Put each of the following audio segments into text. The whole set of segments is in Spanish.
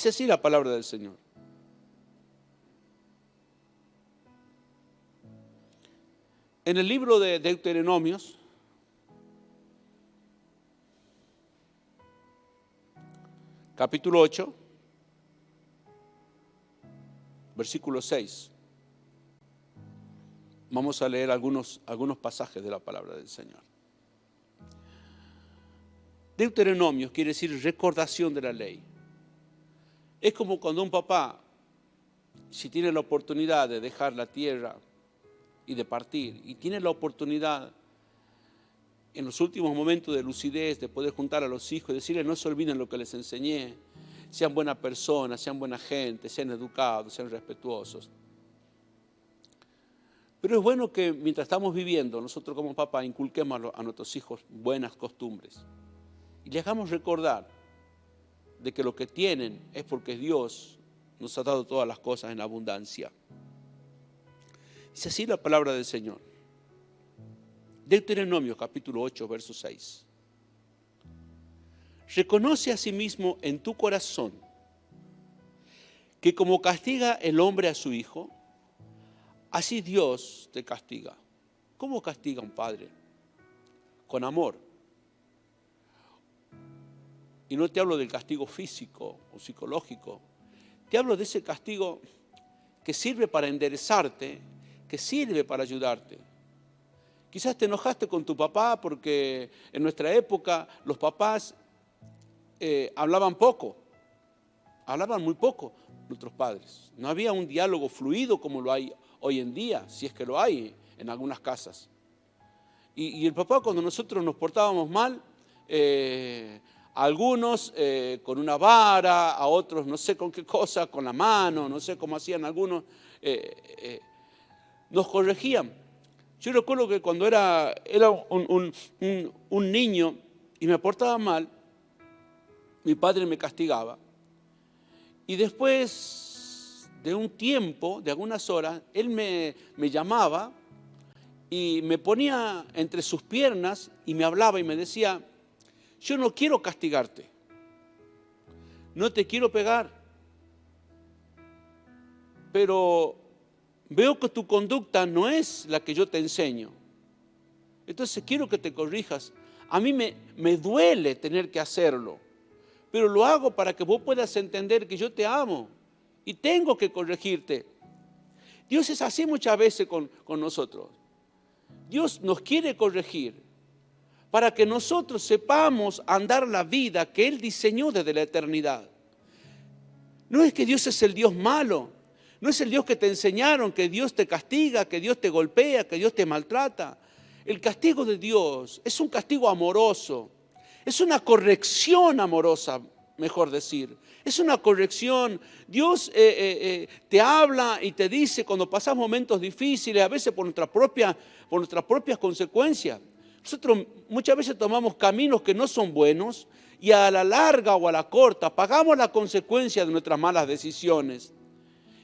Dice así la palabra del Señor. En el libro de Deuteronomios, capítulo 8, versículo 6. Vamos a leer algunos pasajes de la palabra del Señor. Deuteronomio quiere decir recordación de la ley. Es como cuando un papá, si tiene la oportunidad de dejar la tierra y de partir, y tiene la oportunidad en los últimos momentos de lucidez de poder juntar a los hijos y decirles no se olviden lo que les enseñé, sean buenas personas, sean buena gente, sean educados, sean respetuosos. Pero es bueno que mientras estamos viviendo, nosotros como papá inculquemos a nuestros hijos buenas costumbres y les hagamos recordar de que lo que tienen es porque Dios nos ha dado todas las cosas en abundancia. Dice así la palabra del Señor. Deuteronomio capítulo 8, verso 6. Reconoce a sí mismo en tu corazón que como castiga el hombre a su hijo, así Dios te castiga. ¿Cómo castiga un padre? Con amor. Y no te hablo del castigo físico o psicológico. Te hablo de ese castigo que sirve para enderezarte, que sirve para ayudarte. Quizás te enojaste con tu papá porque en nuestra época los papás hablaban poco, hablaban muy poco nuestros padres. No había un diálogo fluido como lo hay hoy en día, si es que lo hay en algunas casas. Y el papá, cuando nosotros nos portábamos mal, a algunos con una vara, a otros no sé con qué cosa, con la mano, no sé cómo hacían algunos, nos corregían. Yo recuerdo que cuando era un niño y me portaba mal, mi padre me castigaba. Y después de un tiempo, de algunas horas, él me llamaba y me ponía entre sus piernas y me hablaba y me decía, yo no quiero castigarte, no te quiero pegar, pero veo que tu conducta no es la que yo te enseño. Entonces quiero que te corrijas. A mí me duele tener que hacerlo, pero lo hago para que vos puedas entender que yo te amo y tengo que corregirte. Dios es así muchas veces con nosotros. Dios nos quiere corregir para que nosotros sepamos andar la vida que Él diseñó desde la eternidad. No es que Dios es el Dios malo. No es el Dios que te enseñaron, que Dios te castiga, que Dios te golpea, que Dios te maltrata. El castigo de Dios es un castigo amoroso. Es una corrección amorosa, mejor decir. Es una corrección. Dios te habla y te dice cuando pasas momentos difíciles, a veces por nuestras propias consecuencias. Nosotros muchas veces tomamos caminos que no son buenos y a la larga o a la corta pagamos la consecuencia de nuestras malas decisiones.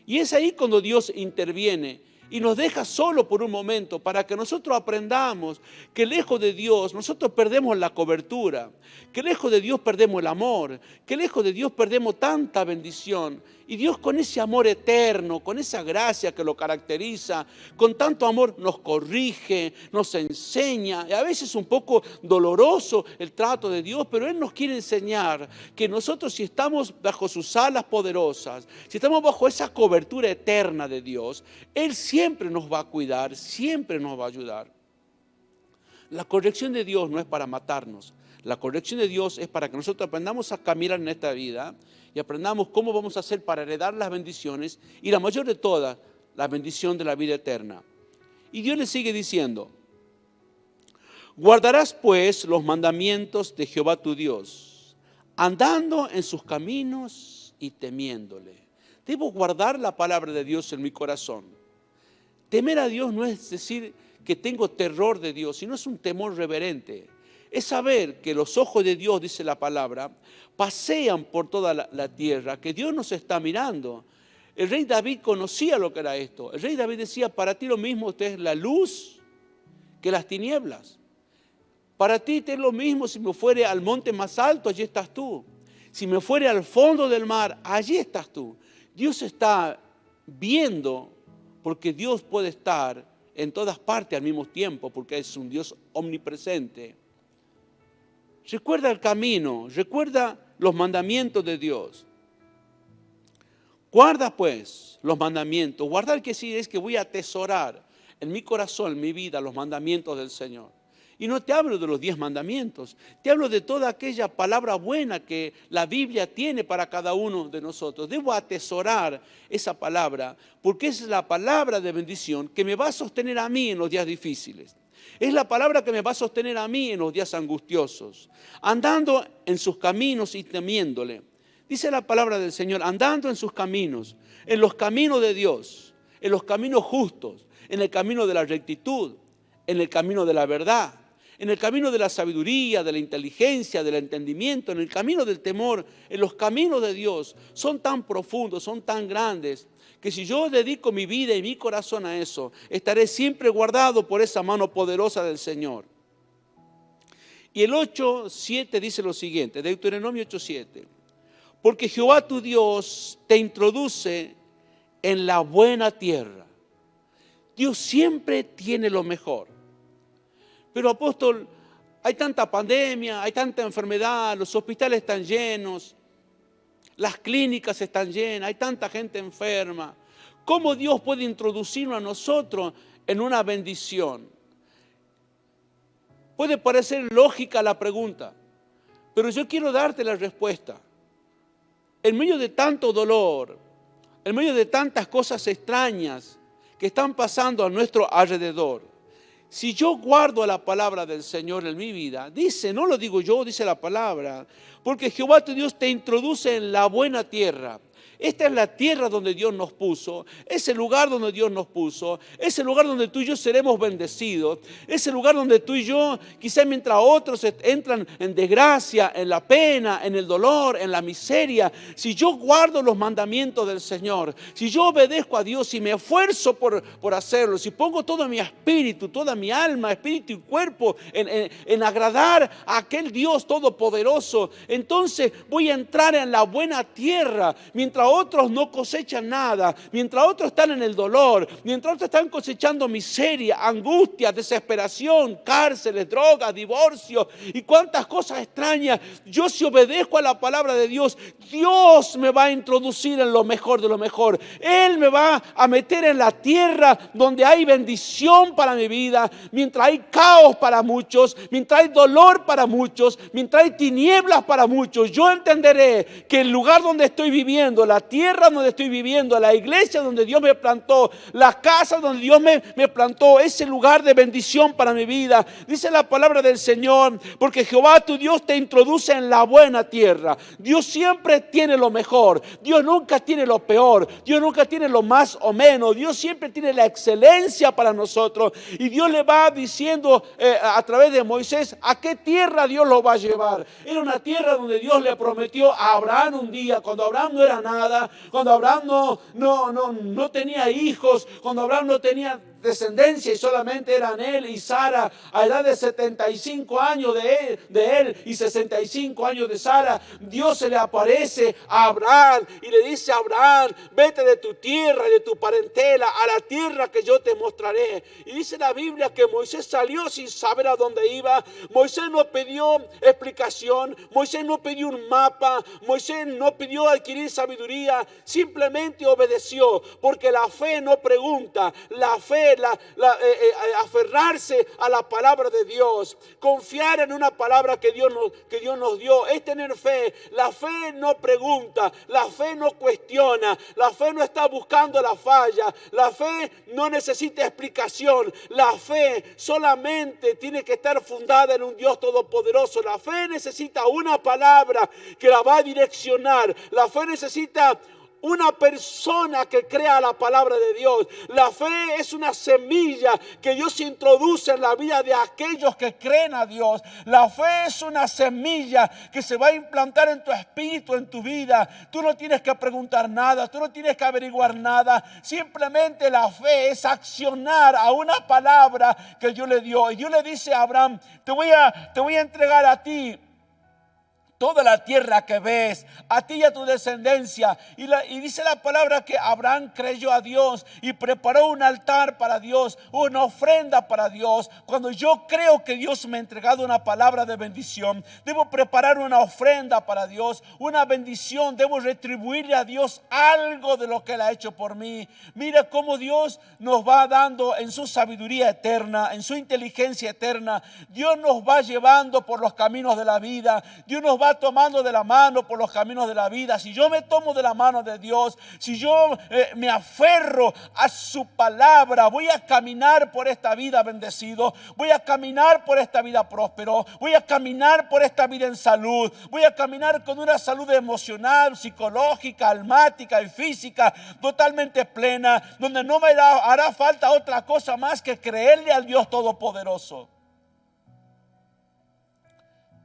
Y es ahí cuando Dios interviene y nos deja solo por un momento para que nosotros aprendamos que lejos de Dios nosotros perdemos la cobertura, que lejos de Dios perdemos el amor, que lejos de Dios perdemos tanta bendición. Y Dios con ese amor eterno, con esa gracia que lo caracteriza, con tanto amor nos corrige, nos enseña. Y a veces es un poco doloroso el trato de Dios, pero Él nos quiere enseñar que nosotros si estamos bajo sus alas poderosas, si estamos bajo esa cobertura eterna de Dios, Él siempre nos va a cuidar, siempre nos va a ayudar. La corrección de Dios no es para matarnos. La corrección de Dios es para que nosotros aprendamos a caminar en esta vida y aprendamos cómo vamos a hacer para heredar las bendiciones y la mayor de todas, la bendición de la vida eterna. Y Dios le sigue diciendo, guardarás pues los mandamientos de Jehová tu Dios, andando en sus caminos y temiéndole. Debo guardar la palabra de Dios en mi corazón. Temer a Dios no es decir que tengo terror de Dios, sino es un temor reverente. Es saber que los ojos de Dios, dice la palabra, pasean por toda la tierra, que Dios nos está mirando. El rey David conocía lo que era esto. El rey David decía, para ti lo mismo usted es la luz que las tinieblas. Para ti es lo mismo si me fuere al monte más alto, allí estás tú. Si me fuere al fondo del mar, allí estás tú. Dios está viendo, porque Dios puede estar en todas partes al mismo tiempo, porque es un Dios omnipresente. Recuerda el camino, recuerda los mandamientos de Dios. Guarda pues los mandamientos. Guardar que sí es que voy a atesorar en mi corazón, en mi vida, los mandamientos del Señor. Y no te hablo de los 10 mandamientos, te hablo de toda aquella palabra buena que la Biblia tiene para cada uno de nosotros. Debo atesorar esa palabra, porque es la palabra de bendición que me va a sostener a mí en los días difíciles. Es la palabra que me va a sostener a mí en los días angustiosos, andando en sus caminos y temiéndole. Dice la palabra del Señor, andando en sus caminos, en los caminos de Dios, en los caminos justos, en el camino de la rectitud, en el camino de la verdad, en el camino de la sabiduría, de la inteligencia, del entendimiento, en el camino del temor. En los caminos de Dios son tan profundos, son tan grandes, que si yo dedico mi vida y mi corazón a eso, estaré siempre guardado por esa mano poderosa del Señor. Y el 8:7 dice lo siguiente, Deuteronomio 8:7. Porque Jehová tu Dios te introduce en la buena tierra. Dios siempre tiene lo mejor. Pero apóstol, hay tanta pandemia, hay tanta enfermedad, los hospitales están llenos, las clínicas están llenas, hay tanta gente enferma. ¿Cómo Dios puede introducirnos a nosotros en una bendición? Puede parecer lógica la pregunta, pero yo quiero darte la respuesta. En medio de tanto dolor, en medio de tantas cosas extrañas que están pasando a nuestro alrededor, si yo guardo la palabra del Señor en mi vida, dice, no lo digo yo, dice la palabra, porque Jehová tu Dios te introduce en la buena tierra. Esta es la tierra donde Dios nos puso, es el lugar donde Dios nos puso, es el lugar donde tú y yo seremos bendecidos, es el lugar donde tú y yo, quizás mientras otros entran en desgracia, en la pena, en el dolor, en la miseria, si yo guardo los mandamientos del Señor, si yo obedezco a Dios y me esfuerzo por hacerlo, si pongo todo mi espíritu, toda mi alma, espíritu y cuerpo en agradar a aquel Dios todopoderoso, entonces voy a entrar en la buena tierra, mientras otros no cosechan nada, mientras otros están en el dolor, mientras otros están cosechando miseria, angustia, desesperación, cárceles, drogas, divorcio y cuantas cosas extrañas. Yo, si obedezco a la palabra de Dios, Dios me va a introducir en lo mejor de lo mejor. Él me va a meter en la tierra donde hay bendición para mi vida, mientras hay caos para muchos, mientras hay dolor para muchos, mientras hay tinieblas para muchos. Yo entenderé que el lugar donde estoy viviendo, la tierra donde estoy viviendo, la iglesia donde Dios me plantó, la casa donde Dios me plantó, es el lugar de bendición para mi vida. Dice la palabra del Señor, porque Jehová tu Dios te introduce en la buena tierra. Dios siempre tiene lo mejor, Dios nunca tiene lo peor, Dios nunca tiene lo más o menos, Dios siempre tiene la excelencia para nosotros. Y Dios le va diciendo a través de Moisés a qué tierra Dios lo va a llevar. Era una tierra donde Dios le prometió a Abraham un día, cuando Abraham no era nada, cuando Abraham no tenía hijos, cuando Abraham no tenía descendencia y solamente eran él y Sara, a edad de 75 años de él y 65 años de Sara. Dios se le aparece a Abraham y le dice a Abraham, vete de tu tierra y de tu parentela a la tierra que yo te mostraré. Y dice la Biblia que Moisés salió sin saber a dónde iba. Moisés no pidió explicación, Moisés no pidió un mapa, Moisés no pidió adquirir sabiduría, simplemente obedeció, porque la fe no pregunta, la fe, aferrarse a la palabra de Dios, confiar en una palabra que Dios nos dio, es tener fe. La fe no pregunta, la fe no cuestiona, la fe no está buscando la falla, la fe no necesita explicación, la fe solamente tiene que estar fundada en un Dios todopoderoso. La fe necesita una palabra que la va a direccionar, la fe necesita una persona que crea la palabra de Dios. La fe es una semilla que Dios introduce en la vida de aquellos que creen a Dios. La fe es una semilla que se va a implantar en tu espíritu, en tu vida. Tú no tienes que preguntar nada, tú no tienes que averiguar nada. Simplemente la fe es accionar a una palabra que Dios le dio. Y Dios le dice a Abraham, te voy a entregar a ti toda la tierra que ves, a ti y a tu descendencia. Y dice la palabra que Abraham creyó a Dios y preparó un altar para Dios, una ofrenda para Dios. Cuando yo creo que Dios me ha entregado una palabra de bendición, debo preparar una ofrenda para Dios, una bendición. Debo retribuirle a Dios algo de lo que Él ha hecho por mí. Mira cómo Dios nos va dando en su sabiduría eterna, en su inteligencia eterna. Dios nos va llevando por los caminos de la vida. Dios nos va tomando de la mano por los caminos de la vida. Si yo me tomo de la mano de Dios, si yo me aferro a su palabra, voy a caminar por esta vida bendecido, voy a caminar por esta vida próspero, voy a caminar por esta vida en salud, voy a caminar con una salud emocional, psicológica, almática y física totalmente plena, donde no me hará falta otra cosa más que creerle al Dios Todopoderoso.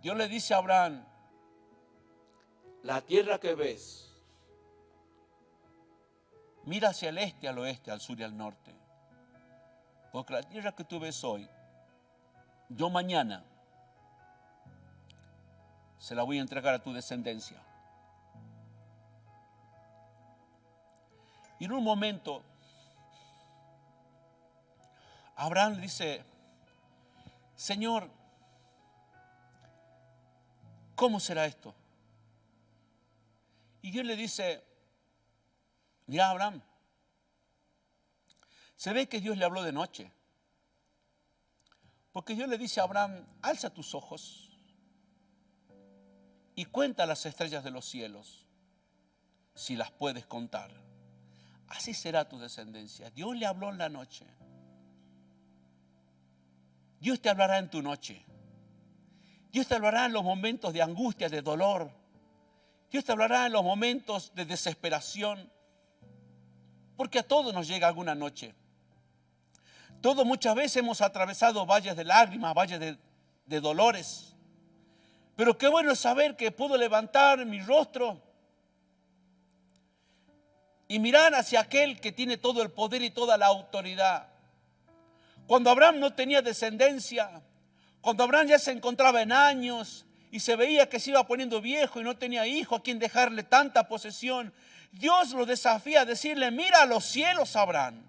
Dios le dice a Abraham: la tierra que ves, mira hacia el este, al oeste, al sur y al norte. Porque la tierra que tú ves hoy, yo mañana se la voy a entregar a tu descendencia. Y en un momento, Abraham le dice: Señor, ¿cómo será esto? Y Dios le dice: mira, Abraham, se ve que Dios le habló de noche. Porque Dios le dice a Abraham: alza tus ojos y cuenta las estrellas de los cielos, si las puedes contar. Así será tu descendencia. Dios le habló en la noche. Dios te hablará en tu noche. Dios te hablará en los momentos de angustia, de dolor. Dios te hablará en los momentos de desesperación. Porque a todos nos llega alguna noche. Todos muchas veces hemos atravesado valles de lágrimas, valles de dolores. Pero qué bueno es saber que puedo levantar mi rostro y mirar hacia aquel que tiene todo el poder y toda la autoridad. Cuando Abraham no tenía descendencia, cuando Abraham ya se encontraba en años y se veía que se iba poniendo viejo y no tenía hijo a quien dejarle tanta posesión, Dios lo desafía a decirle: mira a los cielos, Abraham.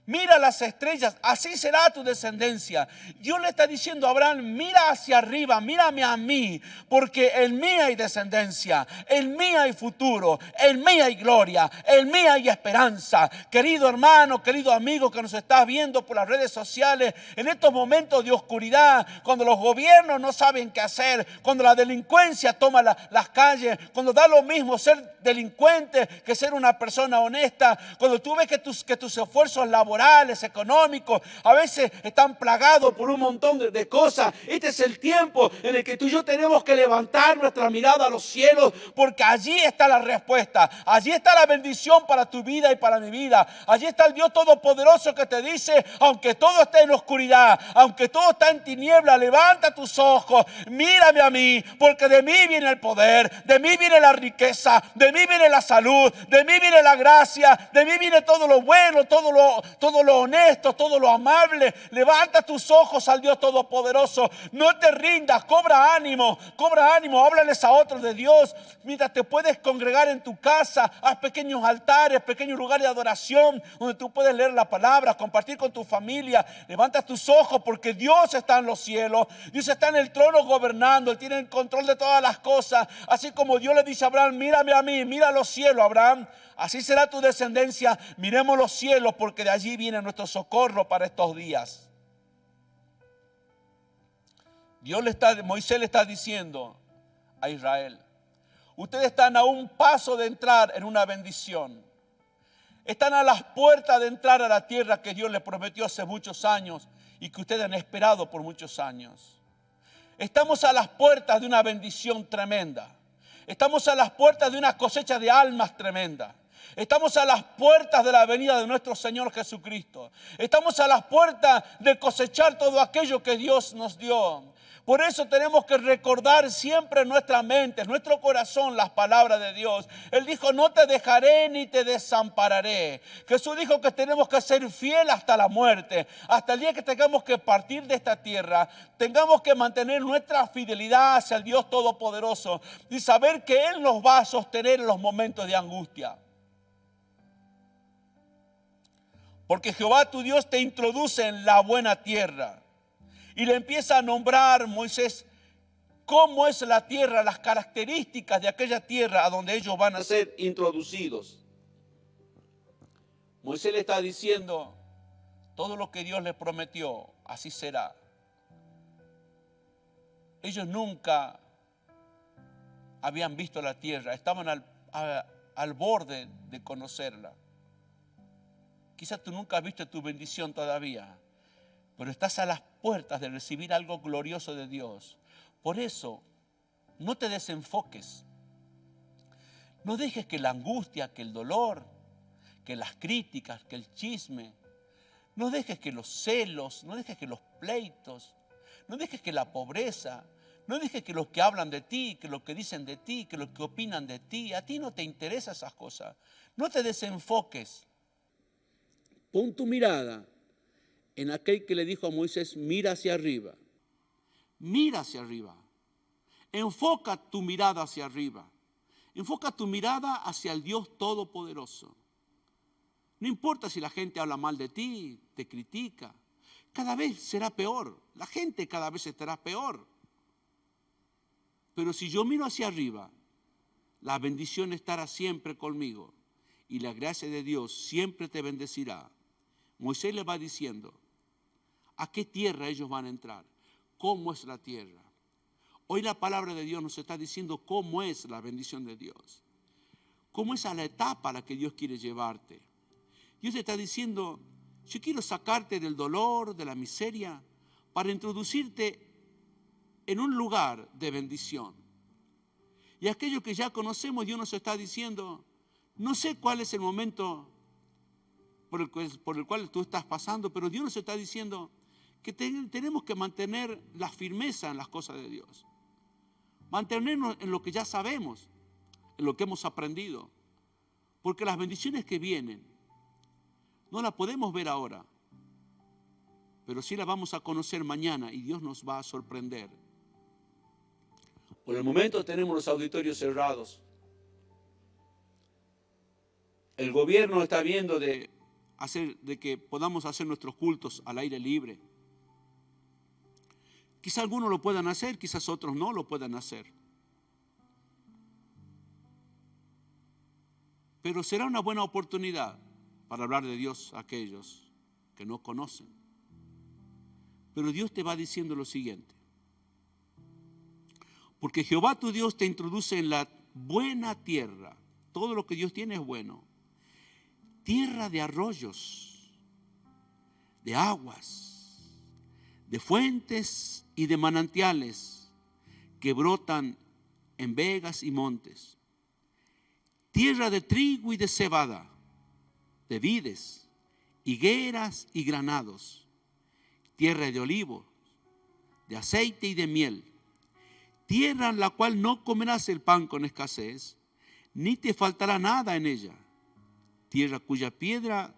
Mira las estrellas, así será tu descendencia. Dios le está diciendo a Abraham: mira hacia arriba, mírame a mí, porque en mí hay descendencia, en mí hay futuro, en mí hay gloria, en mí hay esperanza. Querido hermano, querido amigo que nos estás viendo por las redes sociales, en estos momentos de oscuridad, cuando los gobiernos no saben qué hacer, cuando la delincuencia toma las calles, cuando da lo mismo ser delincuente que ser una persona honesta, cuando tú ves que tus esfuerzos laborales, económicos, a veces están plagados por un montón de cosas. Este es el tiempo en el que tú y yo tenemos que levantar nuestra mirada a los cielos, porque allí está la respuesta, allí está la bendición para tu vida y para mi vida. Allí está el Dios Todopoderoso que te dice: aunque todo esté en oscuridad, aunque todo está en tiniebla, levanta tus ojos, mírame a mí, porque de mí viene el poder, de mí viene la riqueza, de mí viene la salud, de mí viene la gracia, de mí viene todo lo bueno, todo lo honesto, todo lo amable. Levanta tus ojos al Dios Todopoderoso. No te rindas, cobra ánimo, háblales a otros de Dios. Mientras te puedes congregar en tu casa, haz pequeños altares, pequeños lugares de adoración, donde tú puedes leer la palabra, compartir con tu familia. Levanta tus ojos, porque Dios está en los cielos. Dios está en el trono gobernando. Él tiene el control de todas las cosas. Así como Dios le dice a Abraham: mírame a mí, mira los cielos, Abraham. Así será tu descendencia. Miremos los cielos, porque de allí viene nuestro socorro para estos días. Moisés le está diciendo a Israel: ustedes están a un paso de entrar en una bendición. Están a las puertas de entrar a la tierra que Dios les prometió hace muchos años y que ustedes han esperado por muchos años. Estamos a las puertas de una bendición tremenda. Estamos a las puertas de una cosecha de almas tremenda. Estamos a las puertas de la venida de nuestro Señor Jesucristo. Estamos a las puertas de cosechar todo aquello que Dios nos dio. Por eso tenemos que recordar siempre en nuestra mente, en nuestro corazón, las palabras de Dios. Él dijo, no te dejaré ni te desampararé. Jesús dijo que tenemos que ser fieles hasta la muerte. Hasta el día que tengamos que partir de esta tierra, tengamos que mantener nuestra fidelidad hacia el Dios Todopoderoso y saber que Él nos va a sostener en los momentos de angustia. Porque Jehová tu Dios te introduce en la buena tierra. Y le empieza a nombrar Moisés cómo es la tierra, las características de aquella tierra a donde ellos van a ser introducidos. Moisés le está diciendo, todo lo que Dios les prometió, así será. Ellos nunca habían visto la tierra, estaban al borde de conocerla. Quizás tú nunca has visto tu bendición todavía, pero estás a las puertas de recibir algo glorioso de Dios. Por eso, no te desenfoques. No dejes que la angustia, que el dolor, que las críticas, que el chisme, no dejes que los celos, no dejes que los pleitos, no dejes que la pobreza, no dejes que los que hablan de ti, que los que dicen de ti, que los que opinan de ti, a ti no te interesan esas cosas. No te desenfoques. Pon tu mirada en aquel que le dijo a Moisés, mira hacia arriba. Mira hacia arriba. Enfoca tu mirada hacia arriba. Enfoca tu mirada hacia el Dios Todopoderoso. No importa si la gente habla mal de ti, te critica. Cada vez será peor. La gente cada vez estará peor. Pero si yo miro hacia arriba, la bendición estará siempre conmigo. Y la gracia de Dios siempre te bendecirá. Moisés le va diciendo, ¿a qué tierra ellos van a entrar? ¿Cómo es la tierra? Hoy la palabra de Dios nos está diciendo cómo es la bendición de Dios. Cómo es a la etapa a la que Dios quiere llevarte. Dios te está diciendo, yo quiero sacarte del dolor, de la miseria, para introducirte en un lugar de bendición. Y aquello que ya conocemos, Dios nos está diciendo, no sé cuál es el momento por el cual tú estás pasando, pero Dios nos está diciendo que tenemos que mantener la firmeza en las cosas de Dios. Mantenernos en lo que ya sabemos, en lo que hemos aprendido. Porque las bendiciones que vienen, no las podemos ver ahora, pero sí las vamos a conocer mañana y Dios nos va a sorprender. Por el momento tenemos los auditorios cerrados. El gobierno está viendo de que podamos hacer nuestros cultos al aire libre. Quizás algunos lo puedan hacer, quizás otros no lo puedan hacer. Pero será una buena oportunidad para hablar de Dios a aquellos que no conocen. Pero Dios te va diciendo lo siguiente. Porque Jehová tu Dios te introduce en la buena tierra. Todo lo que Dios tiene es bueno. Tierra de arroyos, de aguas, de fuentes y de manantiales que brotan en vegas y montes. Tierra de trigo y de cebada, de vides, higueras y granados. Tierra de olivos, de aceite y de miel. Tierra en la cual no comerás el pan con escasez, ni te faltará nada en ella. Tierra cuya piedra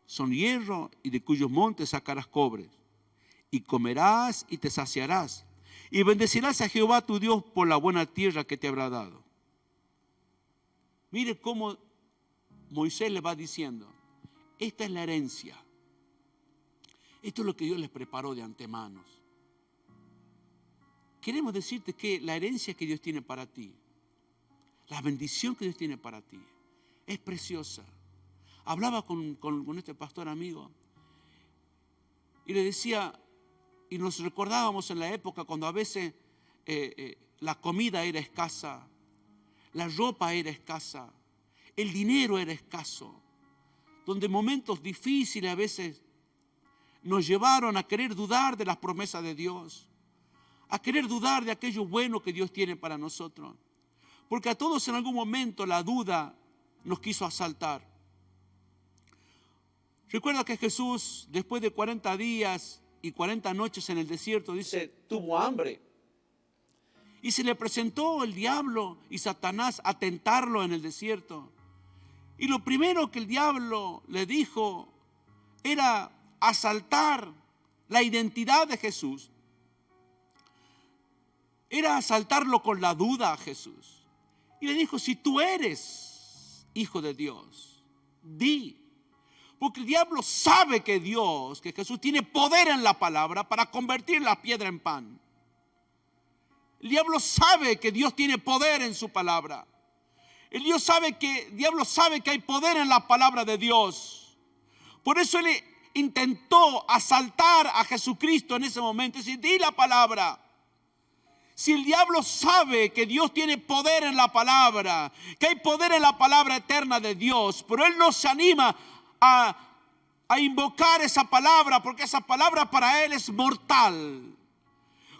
son hierro y de cuyos montes sacarás cobre. Y comerás y te saciarás. Y bendecirás a Jehová tu Dios por la buena tierra que te habrá dado. Mire cómo Moisés le va diciendo, esta es la herencia. Esto es lo que Dios les preparó de antemano. Queremos decirte que la herencia que Dios tiene para ti, la bendición que Dios tiene para ti, es preciosa. Hablaba con este pastor amigo y le decía, y nos recordábamos en la época cuando a veces la comida era escasa, la ropa era escasa, el dinero era escaso, donde momentos difíciles a veces nos llevaron a querer dudar de las promesas de Dios, a querer dudar de aquello bueno que Dios tiene para nosotros. Porque a todos en algún momento la duda nos quiso asaltar. Recuerda que Jesús, después de 40 días y 40 noches en el desierto, dice, tuvo hambre. Y se le presentó el diablo y Satanás a tentarlo en el desierto. Y lo primero que el diablo le dijo era asaltar la identidad de Jesús. Era asaltarlo con la duda a Jesús. Y le dijo, si tú eres hijo de Dios, di. Porque el diablo sabe que Dios, que Jesús tiene poder en la palabra para convertir la piedra en pan. El diablo sabe que Dios tiene poder en su palabra. El diablo sabe que hay poder en la palabra de Dios. Por eso él intentó asaltar a Jesucristo en ese momento. Es decir, di la palabra. Si el diablo sabe que Dios tiene poder en la palabra, que hay poder en la palabra eterna de Dios, pero él no se anima a invocar esa palabra, porque esa palabra para él es mortal.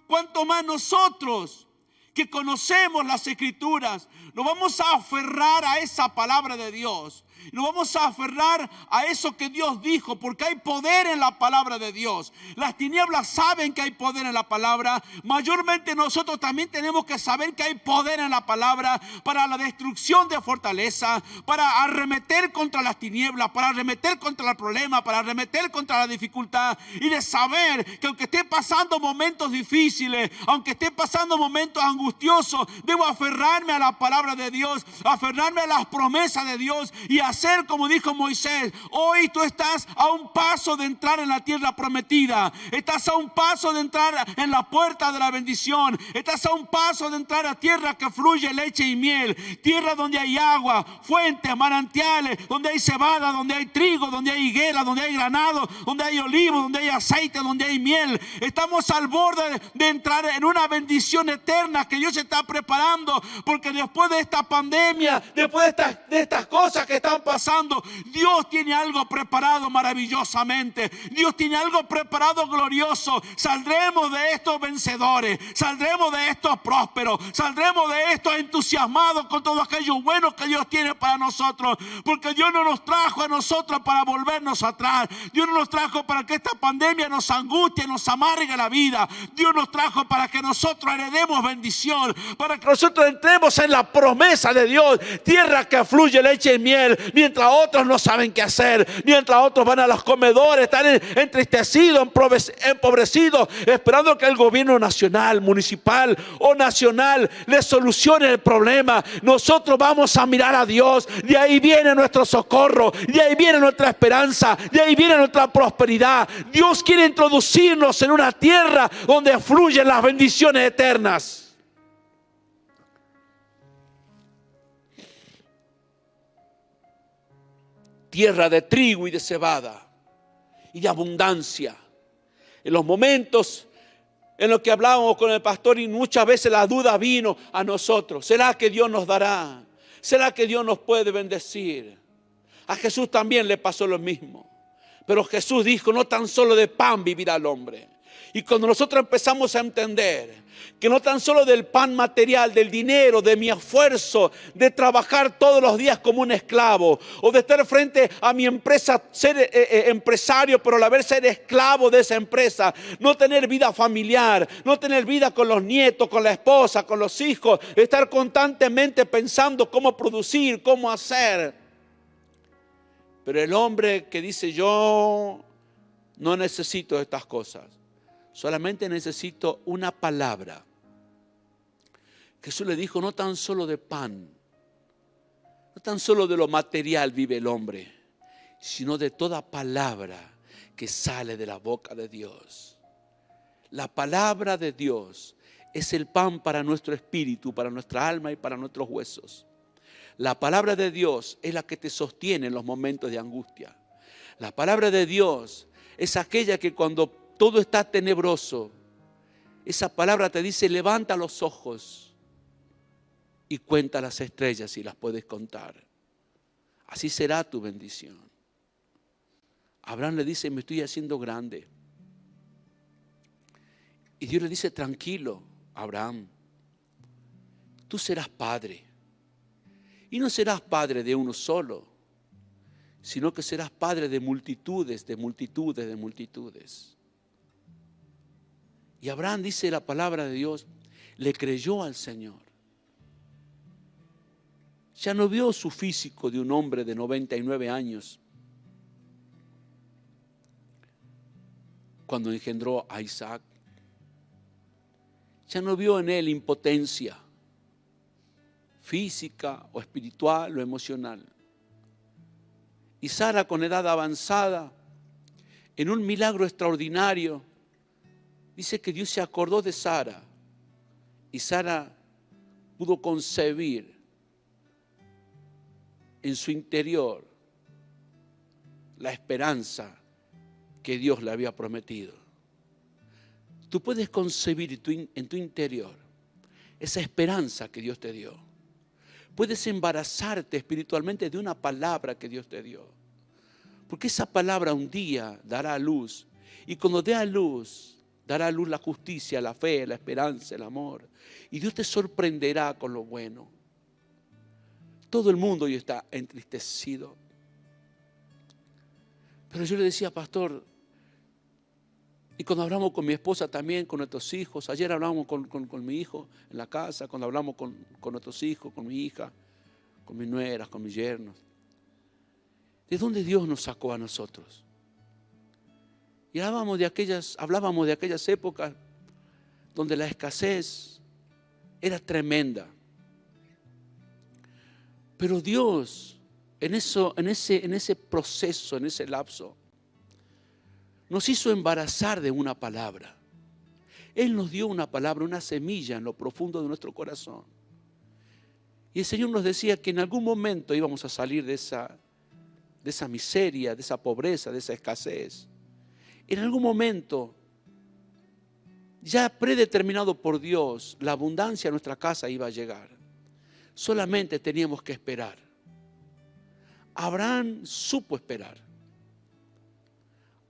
Cuanto más nosotros que conocemos las Escrituras, nos vamos a aferrar a esa palabra de Dios. Nos vamos a aferrar a eso que Dios dijo, porque hay poder en la palabra de Dios. Las tinieblas saben que hay poder en la palabra. Mayormente nosotros también tenemos que saber que hay poder en la palabra para la destrucción de fortaleza, para arremeter contra las tinieblas, para arremeter contra el problema, para arremeter contra la dificultad. Y de saber que aunque esté pasando momentos difíciles, aunque esté pasando momentos angustiosos, debo aferrarme a la palabra de Dios, aferrarme a las promesas de Dios y hacer como dijo Moisés. Hoy tú estás a un paso de entrar en la tierra prometida. Estás a un paso de entrar en la puerta de la bendición. Estás a un paso de entrar a tierra que fluye leche y miel. Tierra donde hay agua, fuentes, manantiales, donde hay cebada, donde hay trigo, donde hay higuera, donde hay granado, donde hay olivo, donde hay aceite, donde hay miel. Estamos al borde de entrar en una bendición eterna que Dios está preparando, porque después de esta pandemia, después de estas cosas que están pasando, Dios tiene algo preparado maravillosamente. Dios tiene algo preparado glorioso. Saldremos de estos vencedores, saldremos de estos prósperos, saldremos de estos entusiasmados con todo aquello bueno que Dios tiene para nosotros, porque Dios no nos trajo a nosotros para volvernos atrás. Dios no nos trajo para que esta pandemia nos angustie, nos amargue la vida. Dios nos trajo para que nosotros heredemos bendición, para que nosotros entremos en la promesa de Dios, tierra que fluye leche y miel. Mientras otros no saben qué hacer, mientras otros van a los comedores, están entristecidos, empobrecidos, esperando que el gobierno nacional, municipal o nacional les solucione el problema. Nosotros vamos a mirar a Dios. De ahí viene nuestro socorro, de ahí viene nuestra esperanza, de ahí viene nuestra prosperidad. Dios quiere introducirnos en una tierra donde fluyen las bendiciones eternas. Tierra de trigo y de cebada y de abundancia. En los momentos en los que hablábamos con el pastor y muchas veces la duda vino a nosotros. ¿Será que Dios nos dará? ¿Será que Dios nos puede bendecir? A Jesús también le pasó lo mismo. Pero Jesús dijo, no tan solo de pan vivirá el hombre. Y cuando nosotros empezamos a entender que no tan solo del pan material, del dinero, de mi esfuerzo, de trabajar todos los días como un esclavo, o de estar frente a mi empresa, ser empresario, pero a la vez ser esclavo de esa empresa, no tener vida familiar, no tener vida con los nietos, con la esposa, con los hijos, estar constantemente pensando cómo producir, cómo hacer. Pero el hombre que dice, yo no necesito estas cosas, solamente necesito una palabra. Jesús le dijo, no tan solo de pan, no tan solo de lo material vive el hombre, sino de toda palabra que sale de la boca de Dios. La palabra de Dios es el pan para nuestro espíritu, para nuestra alma y para nuestros huesos. La palabra de Dios es la que te sostiene en los momentos de angustia. La palabra de Dios es aquella que cuando todo está tenebroso, esa palabra te dice, levanta los ojos y cuenta las estrellas si las puedes contar. Así será tu bendición. Abraham le dice, me estoy haciendo grande. Y Dios le dice, tranquilo, Abraham, tú serás padre. Y no serás padre de uno solo, sino que serás padre de multitudes, de multitudes, de multitudes. Y Abraham, dice la palabra de Dios, le creyó al Señor. Ya no vio su físico de un hombre de 99 años cuando engendró a Isaac. Ya no vio en él impotencia física o espiritual o emocional. Y Sara, con edad avanzada, en un milagro extraordinario, dice que Dios se acordó de Sara y Sara pudo concebir en su interior la esperanza que Dios le había prometido. Tú puedes concebir en tu interior esa esperanza que Dios te dio. Puedes embarazarte espiritualmente de una palabra que Dios te dio. Porque esa palabra un día dará a luz. Y cuando dé a luz, dará a luz la justicia, la fe, la esperanza, el amor. Y Dios te sorprenderá con lo bueno. Todo el mundo hoy está entristecido. Pero yo le decía, pastor, y cuando hablamos con mi esposa también, con nuestros hijos, ayer hablamos con mi hijo en la casa, cuando hablamos con nuestros hijos, con mi hija, con mis nueras, con mis yernos. ¿De dónde Dios nos sacó a nosotros? Y hablábamos de aquellas épocas donde la escasez era tremenda. Pero Dios, en ese proceso, en ese lapso, nos hizo embarazar de una palabra. Él nos dio una palabra, una semilla en lo profundo de nuestro corazón. Y el Señor nos decía que en algún momento íbamos a salir de esa miseria, de esa pobreza, de esa escasez. En algún momento, ya predeterminado por Dios, la abundancia a nuestra casa iba a llegar. Solamente teníamos que esperar. Abraham supo esperar.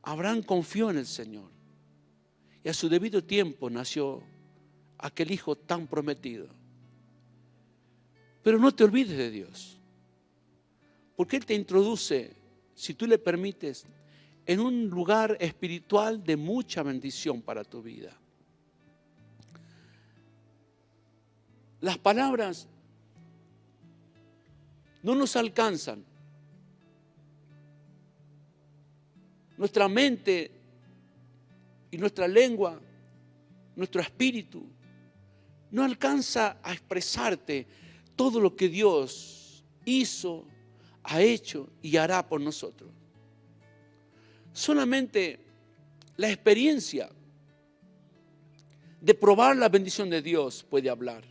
Abraham confió en el Señor. Y a su debido tiempo nació aquel hijo tan prometido. Pero no te olvides de Dios. Porque Él te introduce, si tú le permites, en un lugar espiritual de mucha bendición para tu vida. Las palabras no nos alcanzan. Nuestra mente y nuestra lengua, nuestro espíritu, no alcanza a expresarte todo lo que Dios hizo, ha hecho y hará por nosotros. Solamente la experiencia de probar la bendición de Dios puede hablar.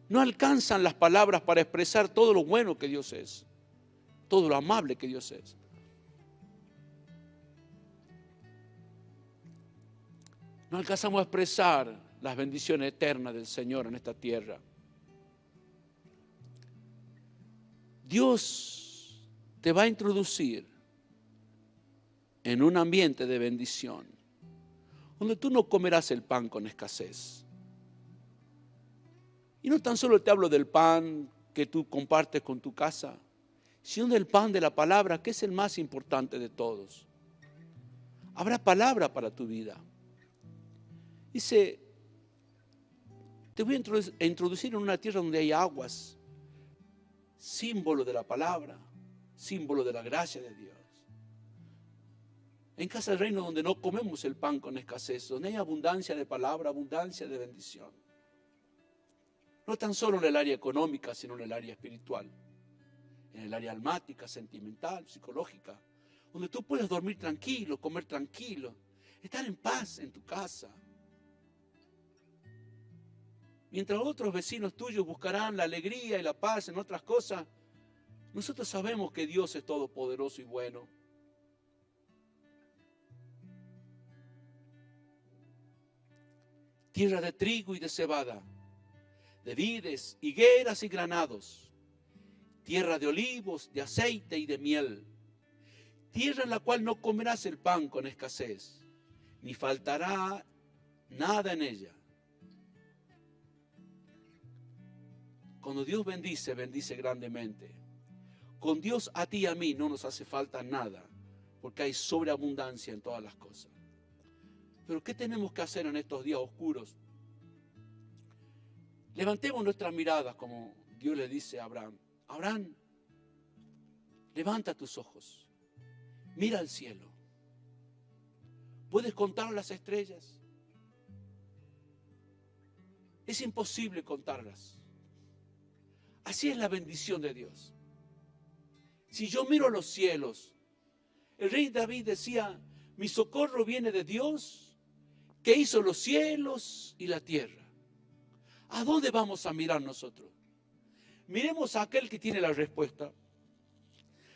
No alcanzan las palabras para expresar todo lo bueno que Dios es, todo lo amable que Dios es. No alcanzamos a expresar las bendiciones eternas del Señor en esta tierra. Dios te va a introducir en un ambiente de bendición, donde tú no comerás el pan con escasez. Y no tan solo te hablo del pan que tú compartes con tu casa, sino del pan de la palabra, que es el más importante de todos. Habrá palabra para tu vida. Dice, te voy a introducir en una tierra donde hay aguas, símbolo de la palabra, símbolo de la gracia de Dios. En casa del reino donde no comemos el pan con escasez, donde hay abundancia de palabra, abundancia de bendición. No tan solo en el área económica, sino en el área espiritual, en el área almática, sentimental, psicológica, donde tú puedes dormir tranquilo, comer tranquilo, estar en paz en tu casa. Mientras otros vecinos tuyos buscarán la alegría y la paz en otras cosas, nosotros sabemos que Dios es todopoderoso y bueno. Tierra de trigo y de cebada, de vides, higueras y granados, tierra de olivos, de aceite y de miel, tierra en la cual no comerás el pan con escasez, ni faltará nada en ella. Cuando Dios bendice, bendice grandemente. Con Dios a ti y a mí no nos hace falta nada, porque hay sobreabundancia en todas las cosas. Pero ¿qué tenemos que hacer en estos días oscuros? Levantemos nuestras miradas como Dios le dice a Abraham. Abraham, levanta tus ojos, mira al cielo. ¿Puedes contar las estrellas? Es imposible contarlas. Así es la bendición de Dios. Si yo miro los cielos, el rey David decía, mi socorro viene de Dios, que hizo los cielos y la tierra. ¿A dónde vamos a mirar nosotros? Miremos a aquel que tiene la respuesta.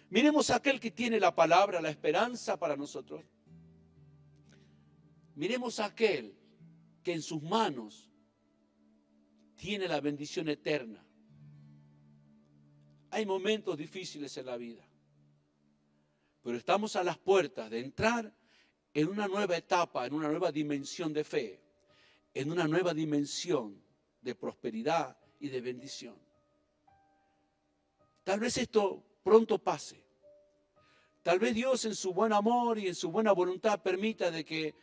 Miremos a aquel que tiene la palabra, la esperanza para nosotros. Miremos a aquel que en sus manos tiene la bendición eterna. Hay momentos difíciles en la vida, pero estamos a las puertas de entrar en una nueva etapa, en una nueva dimensión de fe, en una nueva dimensión de prosperidad y de bendición. Tal vez esto pronto pase. Tal vez Dios en su buen amor y en su buena voluntad permita de que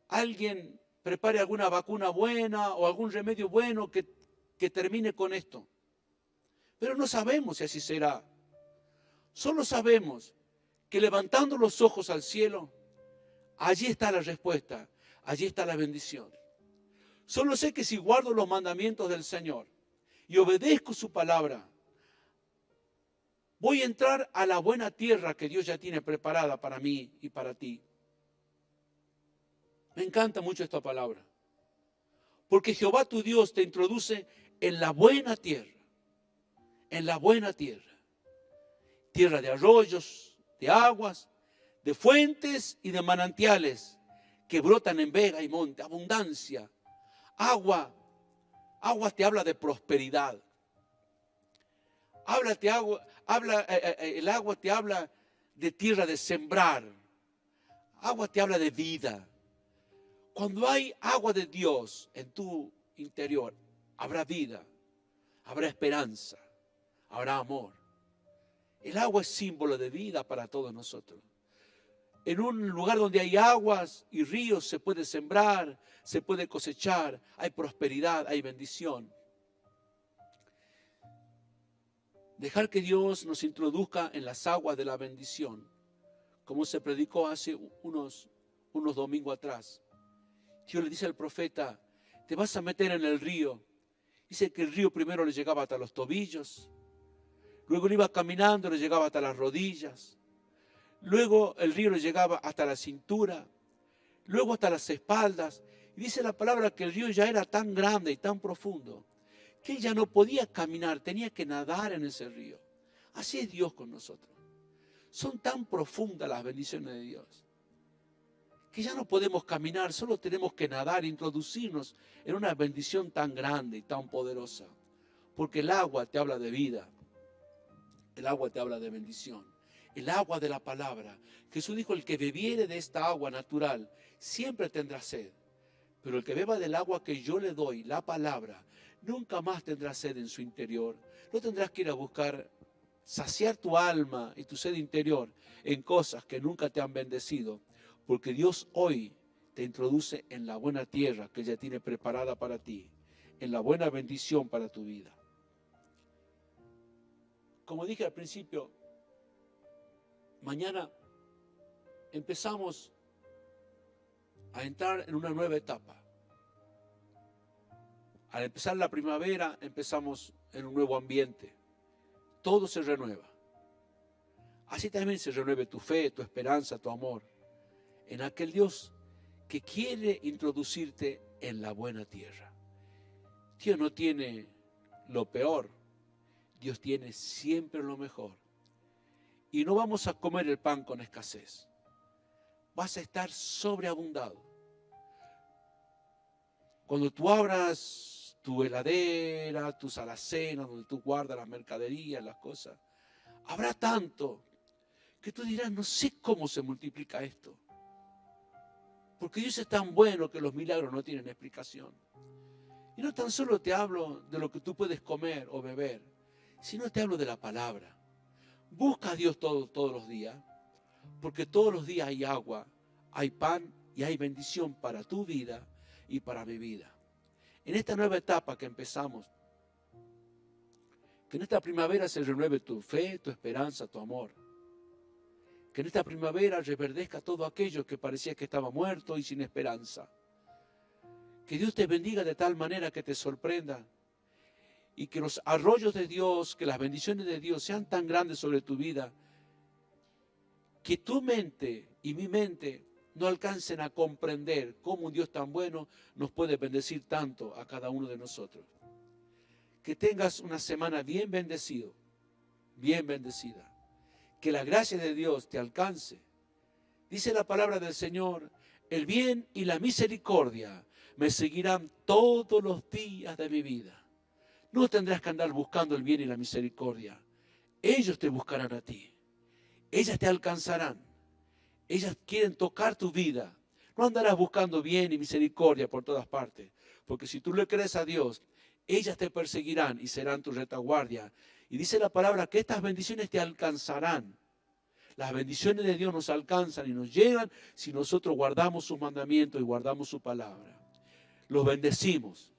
alguien prepare alguna vacuna buena o algún remedio bueno que termine con esto. Pero no sabemos si así será. Solo sabemos que levantando los ojos al cielo, allí está la respuesta, allí está la bendición. Solo sé que si guardo los mandamientos del Señor y obedezco su palabra, voy a entrar a la buena tierra que Dios ya tiene preparada para mí y para ti. Me encanta mucho esta palabra, porque Jehová tu Dios te introduce en la buena tierra. En la buena tierra, tierra de arroyos, de aguas, de fuentes y de manantiales que brotan en vega y monte, abundancia. Agua te habla de prosperidad. El agua te habla de tierra de sembrar. Agua te habla de vida. Cuando hay agua de Dios en tu interior, habrá vida, habrá esperanza. Habrá amor. El agua es símbolo de vida para todos nosotros. En un lugar donde hay aguas y ríos se puede sembrar, se puede cosechar, hay prosperidad, hay bendición. Dejar que Dios nos introduzca en las aguas de la bendición, como se predicó hace unos domingos atrás. Dios le dice al profeta, te vas a meter en el río. Dice que el río primero le llegaba hasta los tobillos. Luego él iba caminando, le llegaba hasta las rodillas. Luego el río le llegaba hasta la cintura. Luego hasta las espaldas. Y dice la palabra que el río ya era tan grande y tan profundo que él ya no podía caminar, tenía que nadar en ese río. Así es Dios con nosotros. Son tan profundas las bendiciones de Dios que ya no podemos caminar, solo tenemos que nadar, introducirnos en una bendición tan grande y tan poderosa. Porque el agua te habla de vida. El agua te habla de bendición. El agua de la palabra. Jesús dijo, el que bebiere de esta agua natural siempre tendrá sed. Pero el que beba del agua que yo le doy, la palabra, nunca más tendrá sed en su interior. No tendrás que ir a buscar saciar tu alma y tu sed interior en cosas que nunca te han bendecido. Porque Dios hoy te introduce en la buena tierra que ya tiene preparada para ti. En la buena bendición para tu vida. Como dije al principio, mañana empezamos a entrar en una nueva etapa. Al empezar la primavera, empezamos en un nuevo ambiente. Todo se renueva. Así también se renueve tu fe, tu esperanza, tu amor en aquel Dios que quiere introducirte en la buena tierra. Dios no tiene lo peor. Dios tiene siempre lo mejor. Y no vamos a comer el pan con escasez. Vas a estar sobreabundado. Cuando tú abras tu heladera, tus alacenas, donde tú guardas las mercaderías, las cosas, habrá tanto que tú dirás, no sé cómo se multiplica esto. Porque Dios es tan bueno que los milagros no tienen explicación. Y no tan solo te hablo de lo que tú puedes comer o beber, sino te hablo de la palabra. Busca a Dios todos los días, porque todos los días hay agua, hay pan y hay bendición para tu vida y para mi vida. En esta nueva etapa que empezamos, que en esta primavera se renueve tu fe, tu esperanza, tu amor. Que en esta primavera reverdezca todo aquello que parecía que estaba muerto y sin esperanza. Que Dios te bendiga de tal manera que te sorprenda y que los arroyos de Dios, que las bendiciones de Dios sean tan grandes sobre tu vida, que tu mente y mi mente no alcancen a comprender cómo un Dios tan bueno nos puede bendecir tanto a cada uno de nosotros. Que tengas una semana bien bendecido, bien bendecida. Que la gracia de Dios te alcance. Dice la palabra del Señor, el bien y la misericordia me seguirán todos los días de mi vida. No tendrás que andar buscando el bien y la misericordia. Ellos te buscarán a ti. Ellas te alcanzarán. Ellas quieren tocar tu vida. No andarás buscando bien y misericordia por todas partes. Porque si tú le crees a Dios, ellas te perseguirán y serán tu retaguardia. Y dice la palabra que estas bendiciones te alcanzarán. Las bendiciones de Dios nos alcanzan y nos llegan si nosotros guardamos sus mandamientos y guardamos su palabra. Los bendecimos.